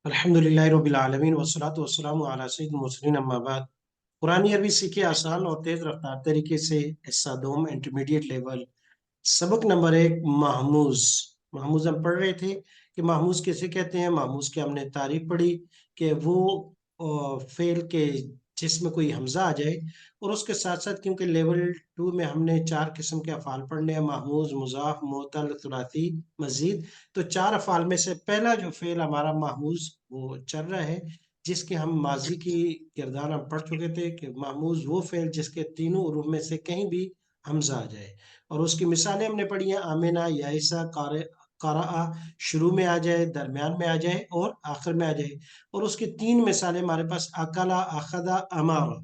अल्हम्दुलिल्लाहि रब्बिल आलमीन वस्सलातु वस्सलामु अला सय्यिदिल मुरसलीन अम्मा बाद। कुरानी अरबी सीखिए आसान और तेज रफ्तार तरीके से। हिस्सा दोम इंटरमीडिएट लेवल, सबक नंबर 1, महमूज। महमूज हम पढ़ रहे थे कि महमूज किसे कहते हैं। महमूज की हमने तारीफ पढ़ी कि वो फेल के जिसमें कोई हमजा आ जाए, और उसके साथ साथ क्योंकि लेवल 2 में हमने 4 किस्म के अफ़ाल पढ़ने हैं, महमूज, मुज़ाफ, मुअत्तल, सुलासी, मजीद। तो 4 अफ़ाल में से पहला जो फेल हमारा महमूज वो चल रहा है, जिसके हम माजी की किरदार हम पढ़ चुके थे कि महमूज वो फेल जिसके तीनों उरूफ में से कहीं भी हमजा आ जाए। और उसकी मिसालें हमने पढ़ी हैं, आमिना, याइसा, क़राअ, शुरू में आ जाए, दरमियान में आ जाए और आखिर में आ जाए। और उसकी 3 मिसालें हमारे पास अकला, अखदा, अमारा।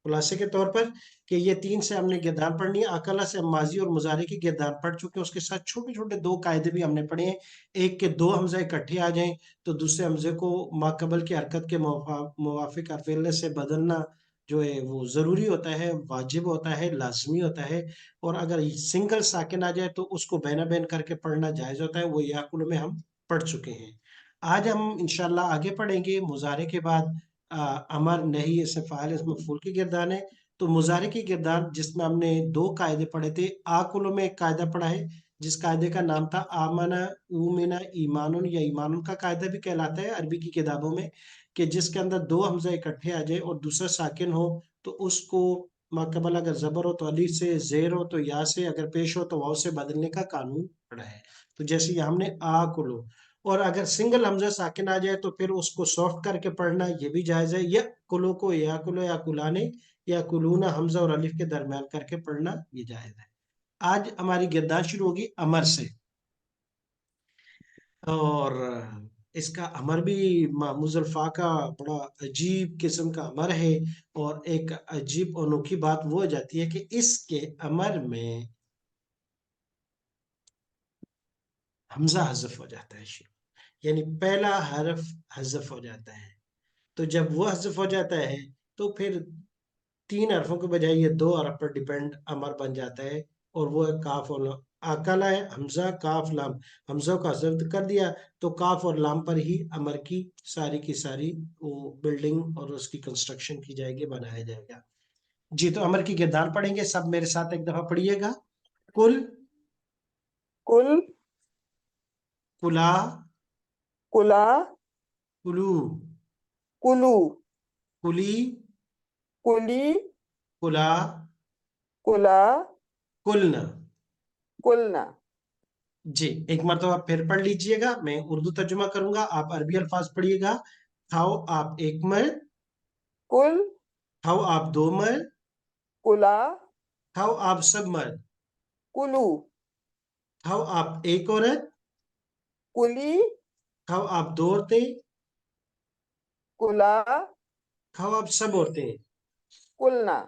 खुलासे के तौर पर कि ये 3 से हमने गिरदार पढ़नी है। अकला से हम माजी और मुजारे की गिरदार पढ़ चुके हैं, उसके साथ छोटे छोटे 2 कायदे भी हमने पढ़े हैं। एक के 2 हमजे इकट्ठे आ जाएं तो दूसरे हमजे को माकबल की हरकत के मुवाफिक हरफेल से बदलना जो है वो जरूरी होता है, वाजिब होता है, लाजमी होता है। और अगर सिंगल साकिन आ जाए तो उसको बैना बैन करके पढ़ना जायज होता है। वो याकुल में हम पढ़ चुके हैं। आज हम इंशाल्लाह आगे पढ़ेंगे मुजारे के बाद अमर, नहीं, इसमें फ़ाइल, इसमें मफ़ऊल की गिरदान है। तो मुजारे की गिरदान जिसमें हमने 2 कायदे पढ़े थे। आकुलो में एक कायदा पढ़ा है जिस कायदे का नाम था आमना, ऊमिना, ईमानुन या ईमानुन का कायदा भी कहलाता है अरबी की किताबों में, कि जिसके अंदर 2 हमजा इकट्ठे आ जाए और दूसरा साकिन हो तो उसको माकबल अगर जबर हो तो अलिफ से, जेर हो तो या से, अगर पेश हो तो वाव से बदलने का कानून पढ़ा है। तो जैसे ये हमने आकुलो, और अगर सिंगल हमजा साकिन आ जाए तो फिर उसको सॉफ्ट करके पढ़ना ये भी जायज है। या कुलो को या कुलो या कुलाने या कुलूना हमजा और अलिफ के दरमियान करके पढ़ना ये जायज है। आज हमारी गिरदार शुरू होगी अमर से। और इसका अमर भी मुजल्फा का बड़ा अजीब किस्म का अमर है। और एक अजीब अनोखी बात वो हो जाती है कि इसके अमर में हमजा हज़फ हो जाता है शुरू, यानी पहला हरफ हज़फ हो जाता है। तो जब वो हज़फ हो जाता है तो फिर 3 हरफों के बजाय ये 2 हरफ पर डिपेंड अमर बन जाता है। और वो है काफ और लाम। अकला है हमजा, काफ, लाम। हमजा को हज़फ कर दिया तो काफ और लाम पर ही अमर की सारी वो बिल्डिंग और उसकी कंस्ट्रक्शन की जाएगी, बनाया जाएगा। जी, तो अमर की गिरदार पढ़ेंगे, सब मेरे साथ एक दफा पढ़िएगा। कुल, कुल, कुला, कुला, कुलू, कुलू, कुली, कुली, कुला, कुला, कुलना। कुलना। जी, एक मरतबा फिर पढ़ लीजिएगा, मैं उर्दू तर्जुमा करूंगा, आप अरबी अल्फाज पढ़िएगा। खाओ आप एक मर्द, कुल, खाओ आप 2 मर्द, कुला, खाओ आप सब मर्द, कुलू, खाओ आप एक औरत, कुली, खाओ आप 2 औरतें, कुला, खाओ आप सब औरतें। कुलना।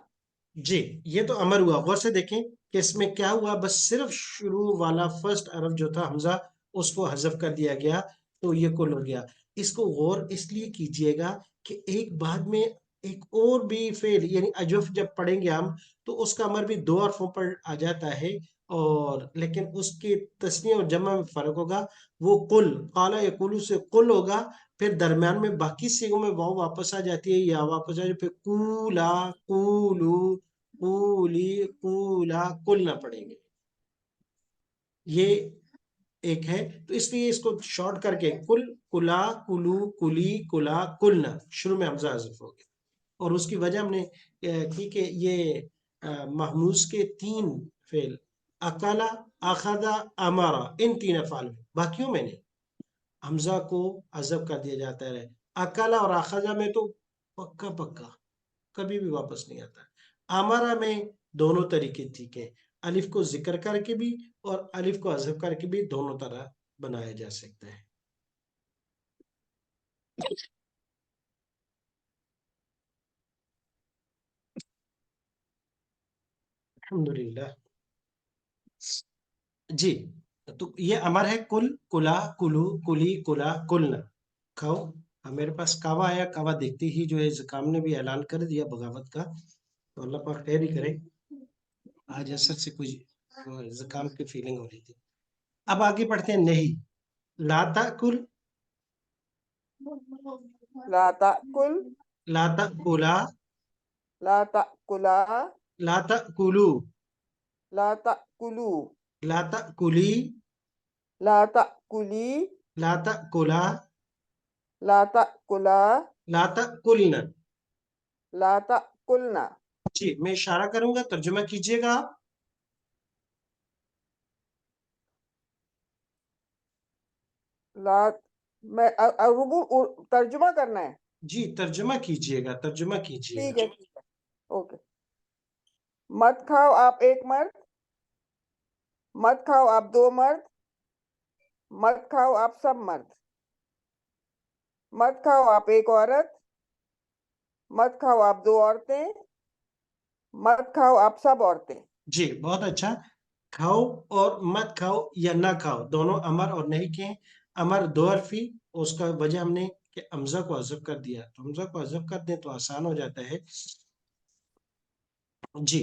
जी, ये तो अमर हुआ। गौर से देखें कि इसमें क्या हुआ, बस सिर्फ शुरू वाला फर्स्ट अरफ जो था हमजा उसको हजफ कर दिया गया, तो ये कुल हो गया। इसको गौर इसलिए कीजिएगा कि एक बाद में एक और भी फेल यानी अजफ जब पढ़ेंगे हम तो उसका अमर भी 2 हरफों पर आ जाता है। और लेकिन उसके तस्नीह और जमा में फर्क होगा। वो कुल, काला या कुलू से कुल होगा, फिर दरमियान में बाकी सीगों में वाव वापस आ जाती है या वापस आ जाए, फिर कूला, कूलू, कूली, कूला, कुल ना पढ़ेंगे। ये एक है, तो इसलिए इसको शॉर्ट करके कुल, कुला, कुलू, कुली, कुला, कुलना, शुरू में हमजा हज़फ हो गया। और उसकी वजह हमने की कि ये महमूज के 3 फेल, अकला, अखदा, अमारा, इन 3 अफाल में, बाकियों में नहीं, हमजा को हज़फ कर दिया जाता है। अकला और अखदा में तो पक्का पक्का कभी भी वापस नहीं आता। आमारा में दोनों तरीके ठीक है, अलिफ को जिक्र करके भी और अलिफ को हज़फ करके भी दोनों तरह बनाया जा सकता है। अल्हम्दुलिल्लाह। जी, तो ये अमर है कुल, कुला, कुलू, कुली, कुला, कुलना। खाओ। अब मेरे पास कावा आया, कावा देखते ही जो है ज़ुकाम ने भी ऐलान कर दिया बगावत का, तो अल्लाह पाक खैर ही करे। आज असर से कुछ ज़ुकाम की फीलिंग हो रही थी। अब आगे बढ़ते हैं, नहीं, ला ताकुल, لا تأكل لا تأكلا لا تأكلا لا تأكلوا لا تأكلوا لا تأكلي لا تأكلي لا تأكلا لا تأكلا لا تأكلن. لا تأكلنا. جی میں اشارہ کروں گا، ترجمہ کیجئے گا آپ. لا میں ترجمہ کرنا ہے. جی ترجمہ کیجئے گا، ترجمہ کیجئے ٹھیک گا. ہے ٹھیک ہے اوکے. مت کھاؤ آپ ایک مرد، مت کھاؤ آپ دو مرد، مت کھاؤ آپ سب مرد، مت کھاؤ آپ ایک عورت، مت کھاؤ آپ دو عورتیں، مت کھاؤ آپ سب عورتیں. جی بہت اچھا. کھاؤ اور مت کھاؤ یا نہ کھاؤ دونوں امر اور نہیں کے ہیں. امر دو حرفی، اس کا وجہ ہم نے کہ حمزہ کو حذف کر دیا، تو حمزہ کو حذف کر دیں تو آسان ہو جاتا ہے. جی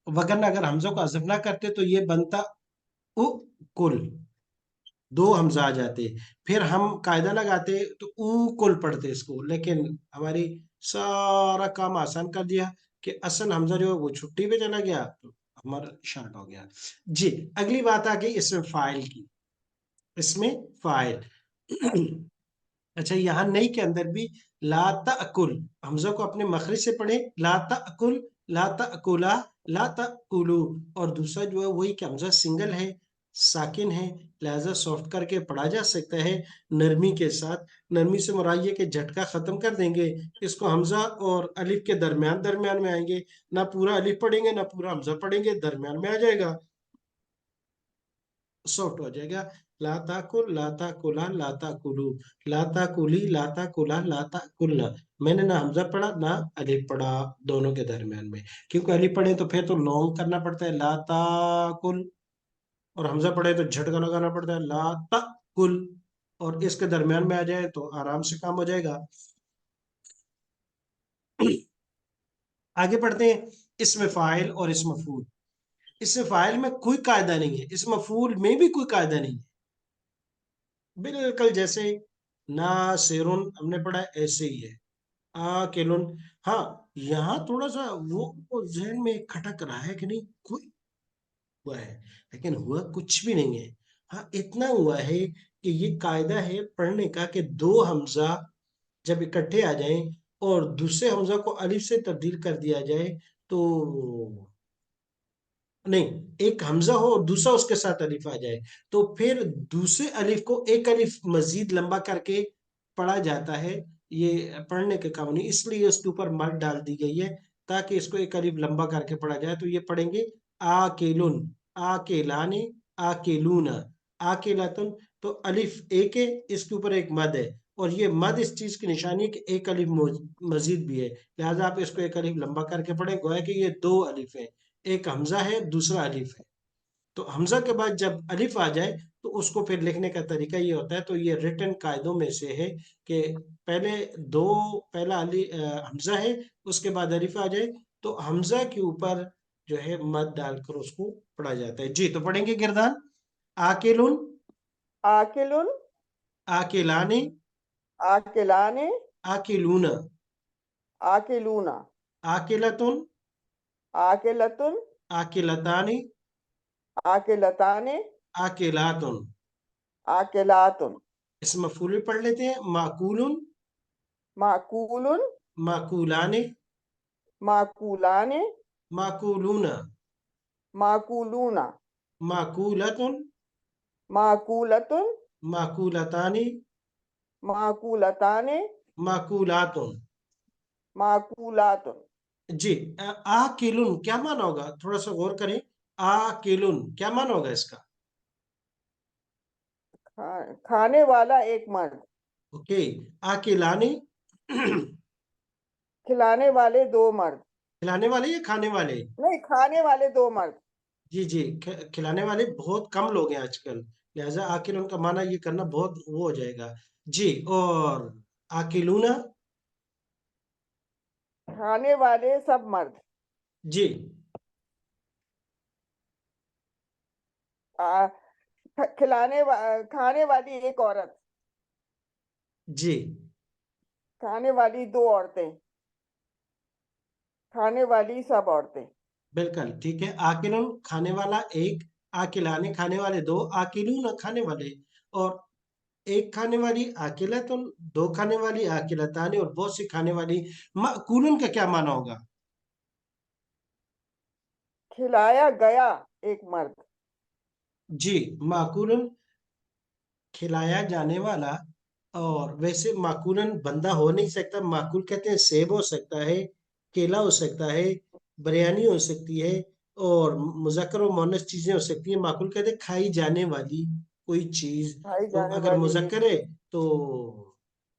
وگرنہ اگر حمزہ کو حذف نہ کرتے تو یہ بنتا او کل، دو حمزہ آ جاتے، پھر ہم قاعدہ لگاتے تو او کل پڑھتے اس کو، لیکن ہماری سارا کام آسان کر دیا کہ اصل حمزہ جو ہے وہ چھٹی پہ چلا گیا تو ہمارا شارٹ ہو گیا. جی اگلی بات آ گئی اس میں فاعل کی. اس میں فاعل اچھا یہاں نئی کے اندر بھی لا تأکل، حمزہ کو اپنے مخرج سے پڑھیں، لا تأکل لا تأکلا لا تأکلو، اور دوسرا جو ہے وہی کہ حمزہ سنگل ہے، ساکن ہے، لہذا سافٹ کر کے پڑھا جا سکتا ہے نرمی کے ساتھ. نرمی سے مراد یہ کہ جھٹکا ختم کر دیں گے، اس کو حمزہ اور الف کے درمیان درمیان میں آئیں گے، نہ پورا الف پڑھیں گے نہ پورا حمزہ پڑھیں گے، درمیان میں آ جائے گا، سافٹ ہو جائے گا. لا تاکل لا تاکلا لا تاکلو لا تاکلی لا تاکلا لا تاکلنا. میں نے نہ حمزہ پڑھا نہ الف پڑھا دونوں کے درمیان میں، کیونکہ الف پڑھے تو پھر تو لونگ کرنا پڑتا ہے لا تاکل، اور حمزہ پڑھے تو جھٹکا لگانا پڑتا ہے لا تاکل، اور اس کے درمیان میں آ جائے تو آرام سے کام ہو جائے گا. آگے پڑھتے ہیں اس میں فاعل اور اس مفعول. اس میں فاعل میں کوئی قاعدہ نہیں ہے، اس مفعول میں بھی کوئی قاعدہ نہیں ہے، بالکل جیسے ناصرن ہم نے پڑھا ایسے ہی ہے. آکلن، ہاں یہاں تھوڑا سا وہ ذہن میں کھٹک رہا ہے کہ نہیں کوئی ہوا ہے، لیکن ہوا کچھ بھی نہیں ہے. ہاں اتنا ہوا ہے کہ یہ قاعدہ ہے پڑھنے کا کہ دو حمزہ جب اکٹھے آ جائیں اور دوسرے حمزہ کو الف سے تبدیل کر دیا جائے تو نہیں، ایک حمزہ ہو اور دوسرا اس کے ساتھ الف آ جائے تو پھر دوسرے الف کو ایک الف مزید لمبا کر کے پڑھا جاتا ہے. یہ پڑھنے کے قوانین اس لیے اس کے اوپر مد ڈال دی گئی ہے تاکہ اس کو ایک الف لمبا کر کے پڑھا جائے. تو یہ پڑھیں گے آکلن آکلانے آکلون آکلاتن، تو الف ایک ہے، اس کے اوپر ایک مد ہے، اور یہ مد اس چیز کی نشانی ہے کہ ایک الف مزید بھی ہے، لہٰذا آپ اس کو ایک الف لمبا کر کے پڑھیں، گویا کہ یہ دو الف ہے، ایک حمزہ ہے دوسرا الف ہے. تو حمزہ کے بعد جب الف آ جائے تو اس کو پھر لکھنے کا طریقہ یہ ہوتا ہے. تو یہ ریٹن قاعدوں میں سے ہے کہ پہلا حمزہ ہے، اس کے بعد الف آ جائے تو حمزہ کے اوپر جو ہے مد ڈال کر اس کو پڑھا جاتا ہے. جی تو پڑھیں گے گردان. آکلن آکلن آکلانے آکلانے آکلون آکلونا آکلتن آکلتن آکلتانی آکلتانے آکلاتن. آکلاتن. اس مفعول بھی پڑھ لیتے ہیں. معقولن معقولن معقولانے معقولانے معقولون معقولونا معقولتن معقولتن معقولتانی معقولتانے معقولاتن. معقولاتن. جی آکلن کیا معنی ہوگا، تھوڑا سا غور کریں. آکلن کیا معنی ہوگا اس کا؟ کھانے والا ایک مرد. اوکے. آکلانے کھلانے والے دو مرد. کھلانے والے یا کھانے والے؟ نہیں، کھانے والے دو مرد. جی جی کھلانے والے بہت کم لوگ ہیں آج کل، لہذا آکلن کا معنی یہ کرنا بہت وہ ہو جائے گا. جی اور آکلونا کھانے والے سب مرد. جی کھانے والی ایک عورت. جی खाने वाली 2 औरतें, खाने वाली सब औरतें। बिल्कुल ठीक है। आकिलुन खाने वाला एक, आकिलाने खाने वाले दो, आकिलून खाने वाले, और एक खाने वाली आकिलतुन, दो खाने वाली आकिलतानी, और बहुत सी खाने वाली। माकुलुन का क्या माना होगा? खिलाया गया एक मर्द। जी, माकुलन खिलाया जाने वाला। और वैसे माकुलन बंदा हो नहीं सकता, माकुल कहते हैं सेब हो सकता है, केला हो सकता है, बिरयानी हो सकती है, और मुजक्कर और मुअन्नस चीजें हो सकती हैं। माकुल कहते हैं खाई जाने वाली कोई चीज। खाई तो जाने अगर वाली एक मुजक्कर है चीज। तो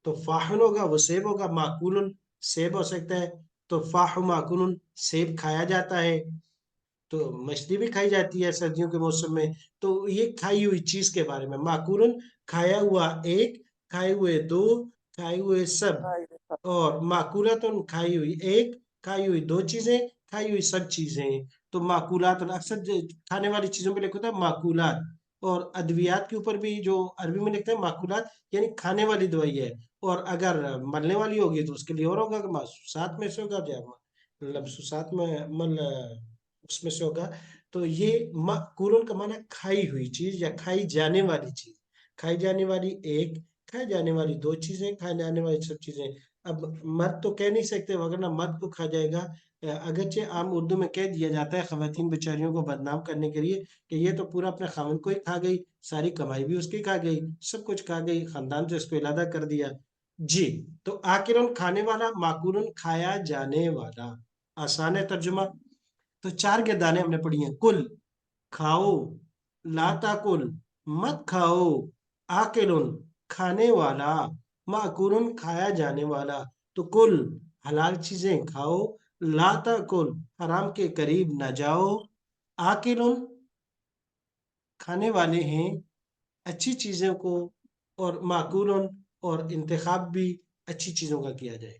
तो फाहुन होगा, वो सेब होगा। माकुलन सेब हो सकता है, तो फाहु माकुलन सेब खाया जाता है। तो मछली भी खाई जाती है सर्दियों के मौसम में। तो ये खाई हुई चीज के बारे में माकुलन, खाया हुआ एक, खाए हुए दो, खाए हुए सब। खाई सब। और माकुलातुन खाई हुई एक, खाई हुई दो चीजें, खाई हुई सब चीजें। तो माकुलात अक्सर खाने वाली चीजों पे लिखा होता है माकुलात। और अद्वियात के ऊपर भी जो अरबी में लिखते हैं माकुलात, यानी खाने वाली दवाई है। और अगर मलने वाली होगी तो उसके लिए और होगा कि साथ में से होगा, या मतलब साथ में मल उसमें से होगा। तो ये माकुलन का माना खाई हुई चीज या खाई जाने वाली चीज। खाई जाने वाली एक, खाई जाने वाली दो चीजें, खाई जाने वाली सब चीजें। अब मर्द तो कह नहीं सकते, वरना मर्द को खा जाएगा। अगरचे आम उर्दू में कह दिया जाता है खवातीन बेचारियों को बदनाम करने के लिए कि ये तो पूरा अपने खामन को ही खा गई, सारी कमाई भी उसकी खा गई, सब कुछ खा गई, खानदान से इसको इलादा कर दिया। जी। तो आकिरन खाने वाला, माकुलन खाया जाने वाला। आसान है तर्जुमा। तो चार गिरदानें हमने पढ़ी हैं। कुल खाओ, ला ताकुल मत खाओ, आकिलुन खाने वाला, माकुलन खाया जाने वाला। तो कुल हलाल चीजें खाओ, ला ताकुल हराम के करीब न जाओ, आकिलुन खाने वाले हैं अच्छी चीजों को, और माकुलन और इंतखाब भी अच्छी चीजों का किया जाए।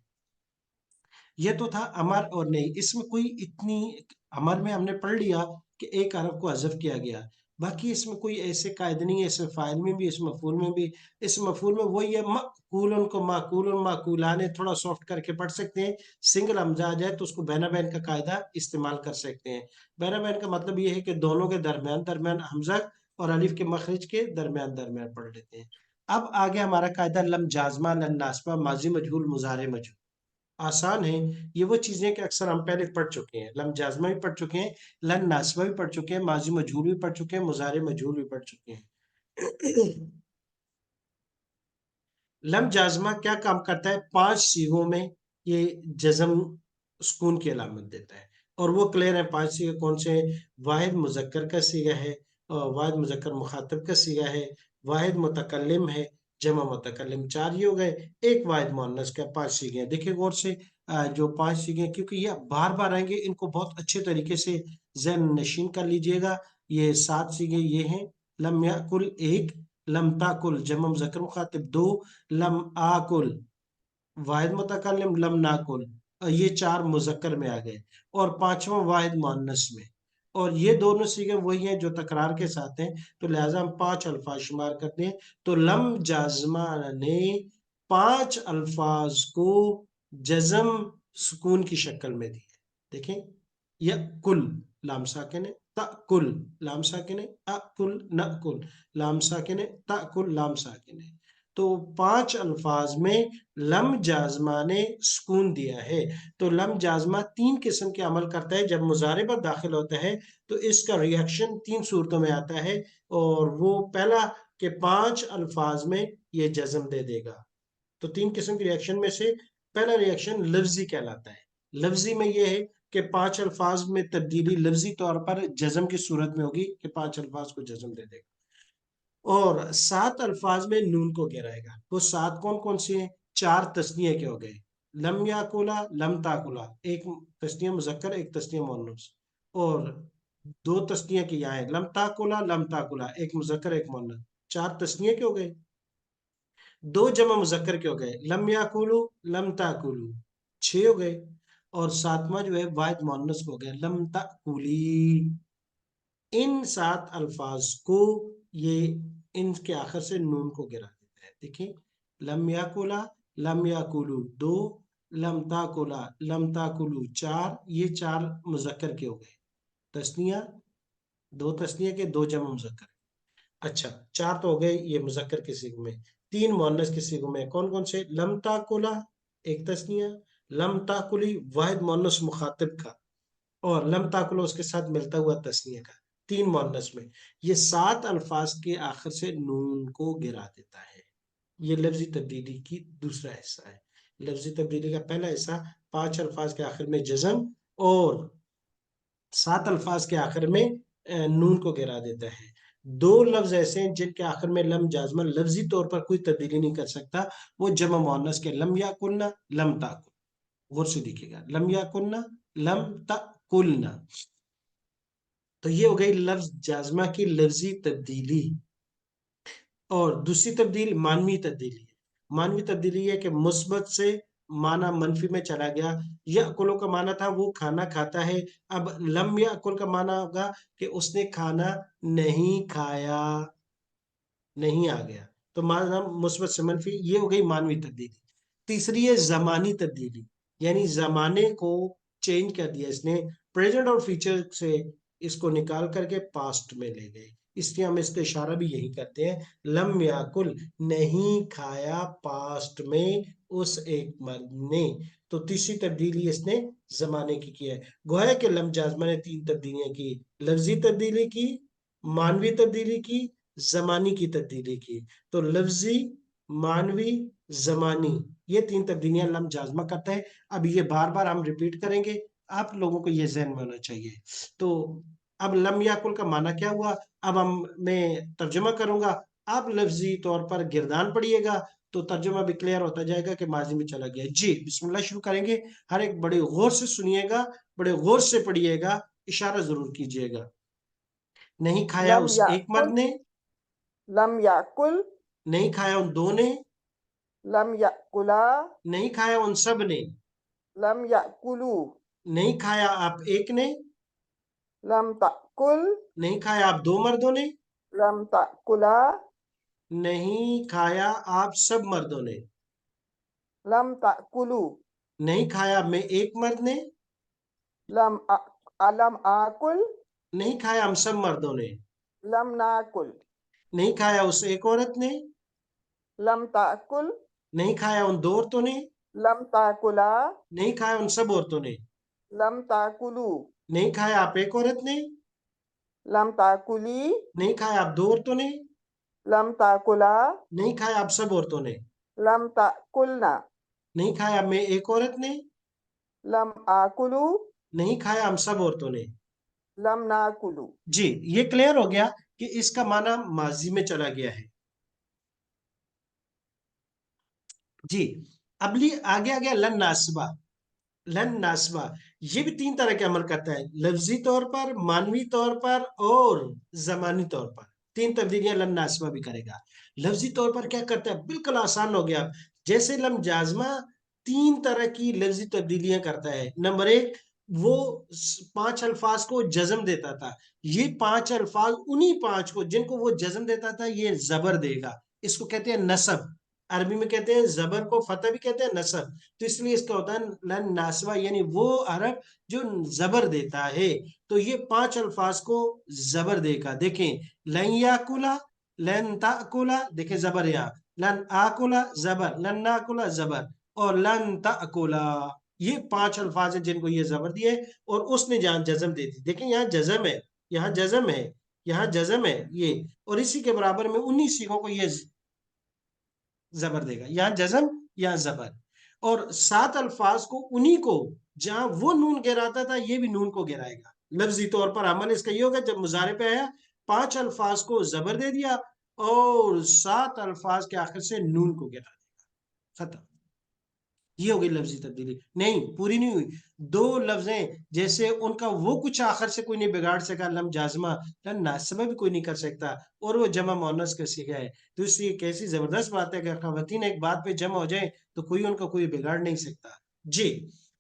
ये तो था अमर और नहीं। इसमें कोई इतनी, अमर में हमने पढ़ लिया कि एक हरफ को हज़फ किया गया। बाकी इसमें कोई ऐसे कायदे नहीं है, इस फाइल में भी, इस मफूल में भी। इस मफूल में वही है, मकूलन को माकूलन माकूलाने थोड़ा सॉफ्ट करके पढ़ सकते हैं। सिंगल हमजा आ जाए तो उसको बैना बैन का कायदा इस्तेमाल कर सकते हैं। बैना बैन का मतलब ये है कि दोनों के दरमियान दरमियान हमजा और अलिफ के मखरज के दरमियान दरमियान पढ़ लेते हैं। अब आगे हमारा कायदा लम जाजमा लन नासबा माजी मजहूल मुजारे मजहूल। आसान है। ये वो चीजें कि अक्सर हम पहले पढ़ चुके हैं। लम जाज़मा भी पढ़ चुके हैं, लन नासबा भी पढ़ चुके हैं, माजी मजहूल भी पढ़ चुके हैं, मुजारे मजहूल भी पढ़ चुके हैं। लम जाज़मा क्या काम करता है? 5 सीगों में ये जज़म सुकून की अलामत देता है। और वो क्लियर है 5 सीगे कौन से हैं? वाहिद मुज़क्कर का सीगा है, और वाहिद मुज़क्कर मुखातिब का सीगा है, वाहिद मुतकल्लिम है, जमा मुतकल्लिम। 4 ये हो गए। एक वाहिद मुअन्नस का 5 सीगे हैं। देखिए गौर से, जो 5 सीगे हैं, क्योंकि ये बार बार आएंगे, इनको बहुत अच्छे तरीके से ज़हन नशीन कर लीजिएगा। ये 7 सीगे ये हैं। लम याकुल एक, लम ताकुल जमा मुज़क्कर मुखातिब दो, लम आकुल वाहिद मुतकल्लिम, लम नाकुल। ये 4 मुज़क्कर में आ गए, और पांचवा वाहिद मुअन्नस में। और ये दोनों सीगे वही हैं जो तकरार के साथ हैं, तो लिहाजा हम 5 अल्फाज शुमार करते हैं। तो लम जाज़मा ने 5 अल्फाज को जज़म सुकून की शक्ल में दिया। देखें, यकुल लाम साकिन है, तकुल लाम साकिन है, अकुल नकुल लाम साकिन है, तकुल लाम साकिन है। तो 5 अल्फाज में लम जाज़मा ने सुकून दिया है। तो लम जाज़मा 3 किस्म के अमल करता है। जब मुज़ारे पर दाखिल होता है तो इसका रिएक्शन 3 सूरतों में आता है। और वो पहला कि 5 अल्फाज में ये जज़म दे देगा। तो 3 किस्म के रिएक्शन में से पहला रिएक्शन लफ्जी कहलाता है। लफ्जी में ये है कि 5 अल्फाज में तब्दीली लफ्जी तौर पर जज़म की सूरत में होगी कि 5 अल्फाज को जज़म दे देगा। और 7 अल्फाज में नून को गिराएगा। वो 7 कौन कौन सी हैं? 4 तस्नीये के हो गए। लम याकुला, लम ताकुला, एक तस्नीया मुजक्कर, एक तस्नीया मुअन्नस। और 2 तस्नीया की यहाँ है, लम ताकुला, लम ताकुला, एक मुजक्कर एक मुअन्नस। 4 तस्नीये के हो गए। 2 जमा मुजक्कर के हो गए, लम याकुलू, लम ताकुलू, 6 हो गए। और सातवां जो है वाहिद मुअन्नस को हो गया, लम ताकुली। इन 7 अल्फाज को ये इनके आखिर से नून को गिरा देता है। देखिए, लम याकुला, लम याकुलू 2, लम ताकुला लम ताकुलू 4, ये 4 मुजक्कर के हो गए। तस्निया 2 तस्निया के, 2 जमा मुजक्कर। अच्छा 4 तो हो गए ये मुजक्कर के सिगों में। 3 मुअन्नस के सिगों में कौन कौन से? लम ताकुला एक तस्निया, लम ताकुली वाहिद मुअन्नस मुखातिब का, और लम ताकुला उसके साथ मिलता हुआ तस्निया का, 3 मुअन्नस में। ये 7 अल्फाज के आखिर से नून को गिरा देता है। ये लफ्जी तब्दीली की दूसरा हिस्सा है। लफ्जी तब्दीली का पहला हिस्सा 5 अल्फाज के आखिर में जज़म, और 7 अल्फाज के आखिर में नून को गिरा देता है। 2 लफ्ज ऐसे हैं जिनके आखिर में लम जाजमा लफ्जी तौर पर कोई तब्दीली नहीं कर सकता, वो जमा मुअन्नस के लम याकुलना लम ताकुल। गौर से देखिएगा, लम याकुलना लम ताकुलना। तो ये हो गई लफ्ज जाजमा की लफ्जी तब्दीली। और दूसरी तब्दील मानवी तब्दीली है। मानवी तब्दीली है कि मुस्बत से माना मनफी में चला गया। याकुलो का माना था वो खाना खाता है, अब लम याकुल का माना होगा कि उसने खाना नहीं खाया, नहीं आ गया। तो माना मुस्बत से मनफी, ये हो गई मानवी तब्दीली। तीसरी है जमानी तब्दीली, यानी जमाने को चेंज कर दिया इसने, प्रेजेंट और फ्यूचर से इसको निकाल करके पास्ट में ले गए। इसलिए हम इसका इशारा भी यही करते हैं, लम याकुल नहीं खाया पास्ट में उस एक मर्द ने। तो तीसरी तब्दीली इसने जमाने की है। गोया के लम जाजमा ने 3 तब्दीलियां की, लफ्जी तब्दीली की, मानवी तब्दीली की, जमानी की तब्दीली की। तो लफ्जी, मानवी, जमानी, ये 3 तब्दीलियां लम जाजमा करता है। अब ये बार बार हम रिपीट करेंगे, आप लोगों को ये ज़हन में होना चाहिए। तो अब लम याकुल का माना क्या हुआ, अब मैं तर्जुमा करूंगा, आप लफ्जी तौर पर गिरदान पढ़िएगा, तो तर्जुमा भी क्लियर होता जाएगा कि माजी में चला गया। जी बिस्मिल्लाह शुरू करेंगे। हर एक बड़े गौर से सुनिएगा, बड़े गौर से पढ़िएगा, इशारा जरूर कीजिएगा। नहीं खाया लम उस एक मर्द याकुल ने, लम याकुल नहीं खाया उन 2 ने, लम याकुला नहीं खाया उन सब ने, लम याकुलू नहीं खाया आप एक ने, लम ताकुल नहीं खाया आप 2 मर्दों ने, लम ताकुला नहीं खाया आप सब मर्दों ने, लम ताकुलू नहीं खाया मैं एक मर्द ने, लम आकुल नहीं खाया हम सब मर्दों ने, लम नाकुल नहीं खाया उस एक औरत ने, लम ताकुल नहीं खाया उन 2 औरतों ने, लम ताकुला नहीं खाया उन सब औरतों ने, लम ताकुलू नहीं खाया आप एक औरत ने, लम ताकुली नहीं खाया आप 2 औरतों ने, लम ताकुला नहीं खाया आप सब औरतों ने, लम ताकुलना नहीं खाया मैं एक औरत ने, लम आकुलू नहीं खाया हम सब औरतों ने। लम नाकुलू। जी ये क्लियर हो गया कि इसका माना माजी में चला गया है। जी अगली आगे आ गया लन नासबा। लन नासबा ये भी 3 तरह के अमल करता है, लफ्जी तौर पर, मानवी तौर पर और जमानी तौर पर। 3 तब्दीलियां लन नासबा भी करेगा। लफ्जी तौर पर क्या करता है, बिल्कुल आसान हो गया। जैसे लम जाजमा 3 तरह की लफ्जी तब्दीलियां करता है। नंबर 1, वो 5 अल्फाज को जज्म देता था, ये 5 अल्फाज उन्हीं 5 को जिनको वो जज्म देता था ये जबर देगा, इसको कहते हैं नसब। अरबी में कहते हैं जबर को फतह भी कहते हैं नसब। तो इसलिए इसका होता है लन नासबा, यानी वो अरब जो जबर देता है। तो ये 5 अल्फाज को जबर देगा। देखें, लन याकुला, लन ताकुला, देखें जबर यहाँ, लन आकुला जबर, लन नाकुला जबर, और लन ताकुला, ये 5 अल्फाज हैं जिनको ये जबर दिए। और उसने जहां जज्म दे दी, देखें यहाँ जज्म है, यहाँ जज्म है, यहाँ जज्म है ये, और इसी के बराबर में 19 सीखों को ये जबर देगा, यहाँ जज्म यहाँ जबर। और 7 अल्फाज को उन्हीं को जहां वो नून गिराता था ये भी नून को गिराएगा। लफ्जी तौर पर अमल इसका ये होगा, जब मुजारे पे आया 5 अल्फाज को जबर दे दिया और 7 अल्फाज के आखिर से नून को गिरा देगा, खत्म। ये हो गई लफ्जी तब्दीली। नहीं पूरी नहीं हुई, 2 लफ्जें जैसे उनका वो कुछ आखिर से कोई नहीं बिगाड़ सका, लम जाजमा लन नासबा भी कोई नहीं कर सकता, और वो जमा मुअन्नस का सीखा है। तो इसलिए कैसी जबरदस्त बात है कि खवातीन एक बात पे जमा हो जाए तो कोई उनका कोई बिगाड़ नहीं सकता। जी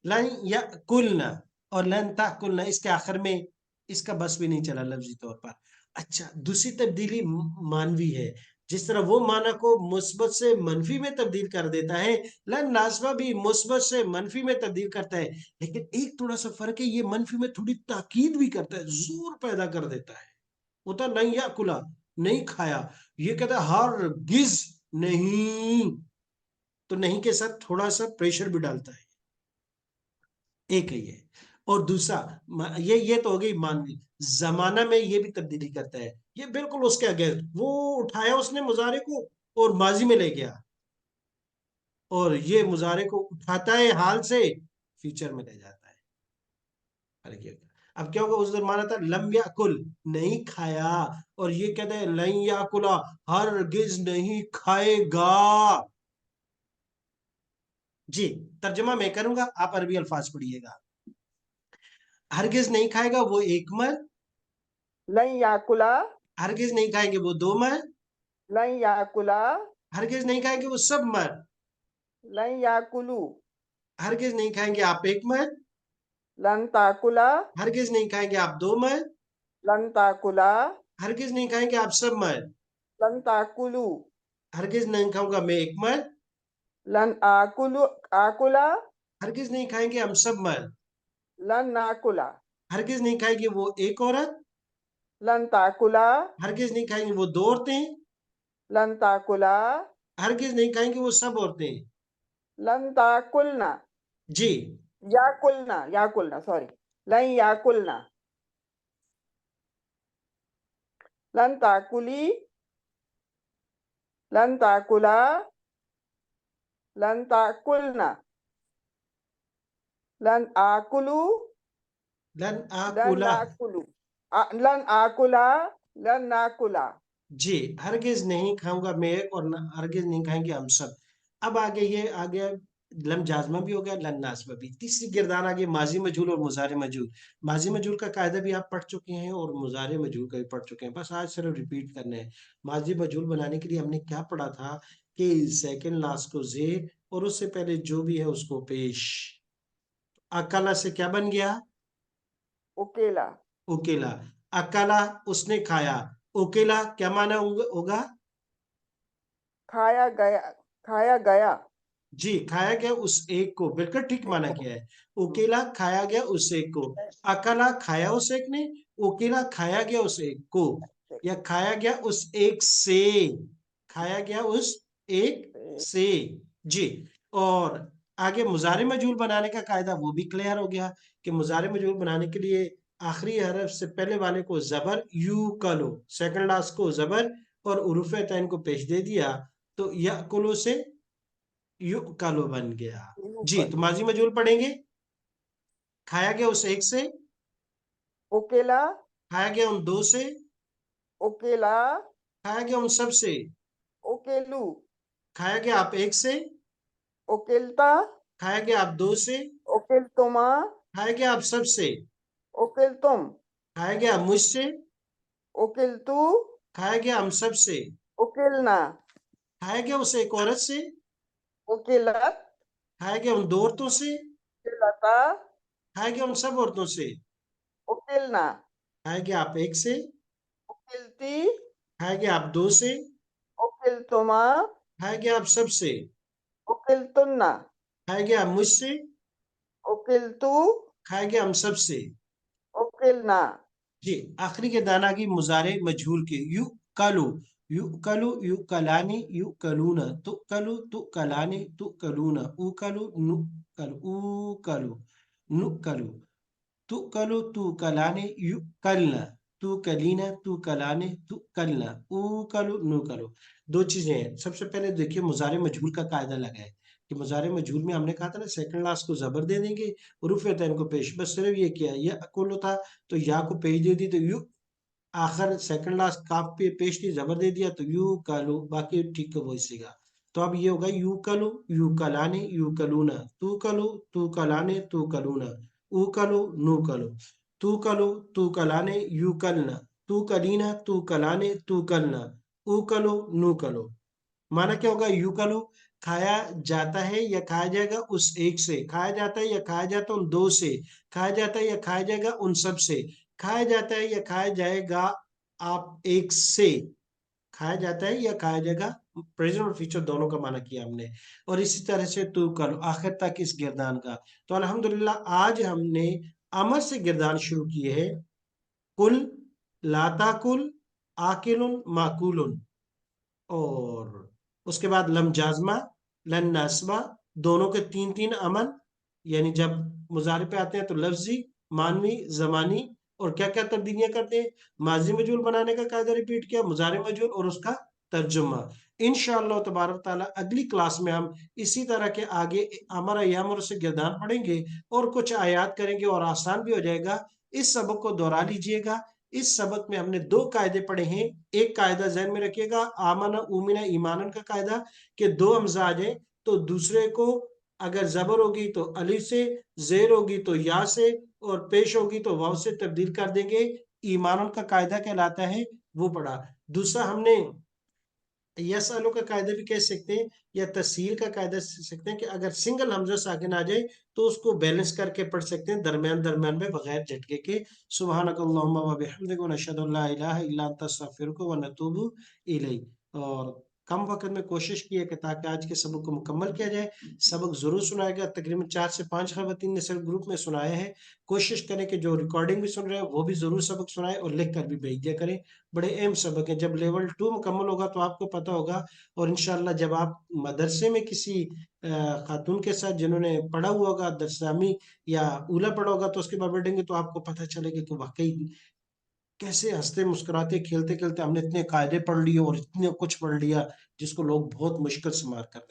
लन या कुलना और लन ताकुलना, इसके आखिर में इसका बस भी नहीं चला लफ्जी तौर पर। अच्छा दूसरी तब्दीली मानवी है। جس طرح وہ معنی کو مثبت سے منفی میں تبدیل کر دیتا ہے، لن ناسبہ بھی مثبت سے منفی میں تبدیل کرتا ہے، لیکن ایک تھوڑا سا فرق ہے، یہ منفی میں تھوڑی تاکید بھی کرتا ہے، زور پیدا کر دیتا ہے، ہوتا نہیں یا کلا نہیں کھایا، یہ کہتا ہے ہرگز نہیں، تو نہیں کے ساتھ تھوڑا سا پریشر بھی ڈالتا ہے، ایک ہے یہ۔ اور دوسرا یہ تو ہو گئی مانوی، زمانہ میں یہ بھی تبدیلی کرتا ہے، یہ بالکل اس کے اگینسٹ، وہ اٹھایا اس نے مضارع کو اور ماضی میں لے گیا، اور یہ مضارع کو اٹھاتا ہے حال سے فیوچر میں لے جاتا ہے۔ اب کیا ہوگا، اس دن مانا تھا لم یاکل نہیں کھایا، اور یہ کہتے ہیں لن یاکلا ہرگز نہیں کھائے گا۔ جی ترجمہ میں کروں گا، آپ عربی الفاظ پڑھیے گا۔ ہرگز نہیں کھائے گا وہ ایک مرد، لن یاکلا، ہرگز نہیں کھائیں گے وہ دو مرد، لن یاکلا، ہرگز نہیں کھائیں گے وہ سب مرد، لن یاکلو، ہرگز نہیں کھائیں گے آپ ایک مرد، لن تاکلا، ہرگز نہیں کھائیں گے آپ دو مرد، لن تاکلا، ہرگز نہیں کھائیں گے آپ سب مرد، لن تاکلو، ہرگز نہیں کھاؤں گا میں ایک مرد، لن آکلو، آکلا، ہرگز نہیں کھائیں گے ہم سب مرد، لن ناکلا، ہرگز نہیں کھائیں گے وہ ایک عورت، لن تاکلا، ہرگز نہیں کھائیں گے وہ دو عورتیں، لن تاکلا، ہرگز نہیں کھائیں گے وہ سب عورتیں۔ لن تاکلنا، جی یاکلنا، یاکلنا سوری، لن یاکلنا، لن تاکلی، لن تاکلا، لن تاکلنا، لن آکلو، لن لن آکولا، ناکلو، لن آکلا، لن ناکلا۔ جی ہرگز نہیں کھاؤں گا میں ایک، اور ہرگز نہیں کھائیں گے ہم سب۔ اب آگے یہ آگیا لم جازمہ بھی ہو گیا، لن ناسبہ بھی، تیسری گردان آگے ماضی مجہول اور مضارع مجہول۔ ماضی مجہول کا قاعدہ بھی آپ پڑھ چکے ہیں اور مضارع مجہول کا بھی پڑھ چکے ہیں، بس آج صرف ریپیٹ کرنا ہے۔ ماضی مجہول بنانے کے لیے ہم نے کیا پڑھا تھا کہ سیکنڈ لاسٹ کو زیر اور اس سے پہلے جو بھی ہے اس کو پیش۔ اکلا سے کیا بن گیا؟ اکیلا، اکیلا، اکلا اس نے کھایا، اکیلا کیا معنی ہوگا؟ کھایا گیا، کھایا گیا، جی کھایا گیا اس ایک کو، بالکل ٹھیک معنی کیا ہے، اکیلا کھایا گیا اس ایک کو، اکلا کھایا اس ایک نے، اکیلا کھایا گیا اس ایک کو، یا کھایا گیا اس ایک سے، کھایا گیا اس ایک سے۔ جی اور آگے مضارع مجہول بنانے کا قاعدہ وہ بھی کلیئر ہو گیا کہ مضارع مجہول بنانے کے لیے آخری حرف سے پہلے والے کو زبر یو کلو، سیکنڈ لاسٹ کو زبر اور حروف عین کو پیش دے دیا تو یا کلو سے یو کلو بن گیا۔ جی تو ماضی مجہول پڑھیں گے، کھایا گیا اس ایک سے، اکیلا، کھایا گیا ان دو سے، اکیلا، کھایا گیا ان سب سے، اکیلو، کھایا گیا آپ ایک سے، اکیلتا، کھایا گیا آپ دو سے، اکیلتما، کھایا گیا آپ سب سے، اکیلتم، کھایا گیا آپ مجھ سے، اکیلتو، کھایا گیا ہم سب سے، اکیلنا، کھایا گیا اس ایک عورت سے، اکیلت، کھایا گیا ان دو عورتوں سے، اکیلتا، کھایا گیا ان سب عورتوں سے، اکیلنا، کھایا گیا آپ ایک سے، اکیلتی، کھایا گیا آپ دو سے، اکیلتما، کھایا گیا آپ سب سے، اکیلتنا، کھایا گیا آپ مجھ سے، اکیلتو، کھایا گیا ہم سب سے۔ اکیلنا۔ جی آخری کے دانا کی مضارع مجہول کے یو کلو، یو کلو، یو کلانی، یو کلونا، تو کلو، تو کلانی، تو کلونا، او کلو، نو کلو، او کلو، نو کلو، تو کلو، تو کلانے، یو کلنا، تو کلینا، تو کلانے، تو کلنا، او کلو، نو کلو۔ دو چیزیں ہیں، سب سے پہلے دیکھیے مضارع مجہول کا قاعدہ لگا ہے کہ مضارع مجہول میں ہم نے کہا تھا نا سیکنڈ لاسٹ کو زبر دے دیں گے، حروف عین کو پیش، بس صرف یہ کیا یا کلو تھا تو یا کو پیش دے دی تو یو، آخر سیکنڈ لاسٹ کاف پہ پیش کی زبر دے دیا تو یو کلو، باقی ٹھیک ہے وہ اسی کا۔ تو اب یہ ہوگا یو کلو، یو کلانے، یو کلونا، تو کلو، تو کلانے، تو کلونا، او کلو، نو کلو، تو کلو، تو کلانے، یو کلنا، تو کلینا، تو کلانے، تو کلنا، او کلو، نو کلو۔ مانا کیا ہوگا، یو کلو کھایا جاتا ہے یا کھایا جائے گا اس ایک سے، کھایا جاتا ہے یا کھایا جاتا ان دو سے، کھایا جاتا ہے یا کھایا جائے گا ان سب سے، کھایا جاتا ہے یا کھایا جائے گا آپ ایک سے، खाया जाता है या खाया जाएगा, प्रेजेंट और फ्यूचर दोनों का माना किया हमने। और इसी तरह से तू कर आखिर तक इस गिरदान का। तो अल्हम्दुलिल्लाह आज हमने अमर से गिरदान शुरू किए हैं। कुल, लाताकुल, आकिलुन, माकुलुन। और उसके बाद लम जाजमा, लन नासबा, दोनों के तीन तीन अमल, यानी जब मुजारे पे आते हैं तो लफ्जी, मानवी, जमानी, और क्या क्या तब्दीलियां करते हैं। माजी मजूल बनाने का कायदा रिपीट किया, मुजारे मजूल और उसका तर्जुमा। इंशाअल्लाह तबारक ताला अगली क्लास में हम इसी तरह के आगे हमारा यामर से गिरदान पढ़ेंगे और कुछ आयात करेंगे और आसान भी हो जाएगा। इस सबक को दोहरा लीजिएगा। इस सबक में हमने दो कायदे पढ़े हैं। एक कायदा जहन में रखिएगा, आमना उमिना ईमानन का कायदा, कि दो हमजा आ जाए तो दूसरे को अगर जबर होगी तो अलिफ से, जेर होगी तो या से, और पेश होगी तो वाव से तब्दील कर देंगे। ईमानन का कायदा कहलाता है, वो पढ़ा। दूसरा हमने यसअलु का कायदा भी कह सकते हैं, या तस्हील का कायदा सीख सकते हैं, कि अगर सिंगल हमजा साकिन आ जाए तो उसको बैलेंस करके पढ़ सकते हैं दरमियान दरमियान में बगैर झटके के। सुब्हानकल्लाहुम्मा व बिहम्दिका व नशहदु अल्ला इलाहा इल्ला अंता अस्तगफिरुका व नतूबु इलैक। और कम वक्त में कोशिश की है कि ताकि आज के सबक को मुकम्मल किया जाए। सबक जरूर सुनाया गया, तकरीबन 4 से 5 खवातीन ने सिर्फ ग्रुप में सुनाया है। कोशिश करें कि जो रिकॉर्डिंग भी सुन रहे हैं वो भी जरूर सबक सुनाए और लिख कर भी भेज दिया करें। बड़े अहम सबक है, जब लेवल 2 मुकम्मल होगा तो आपको पता होगा। और इंशाल्लाह जब आप मदरसे में किसी खातून के साथ जिन्होंने पढ़ा हुआ होगा, दरसामी या ऊला पढ़ा होगा, तो उसके बाद बैठेंगे तो आपको पता चलेगा कि वाकई कैसे हंसते मुस्कुराते खेलते खेलते हमने इतने कायदे पढ़ लिए और इतने कुछ पढ़ लिया जिसको लोग बहुत मुश्किल से मार कर रहे हैं।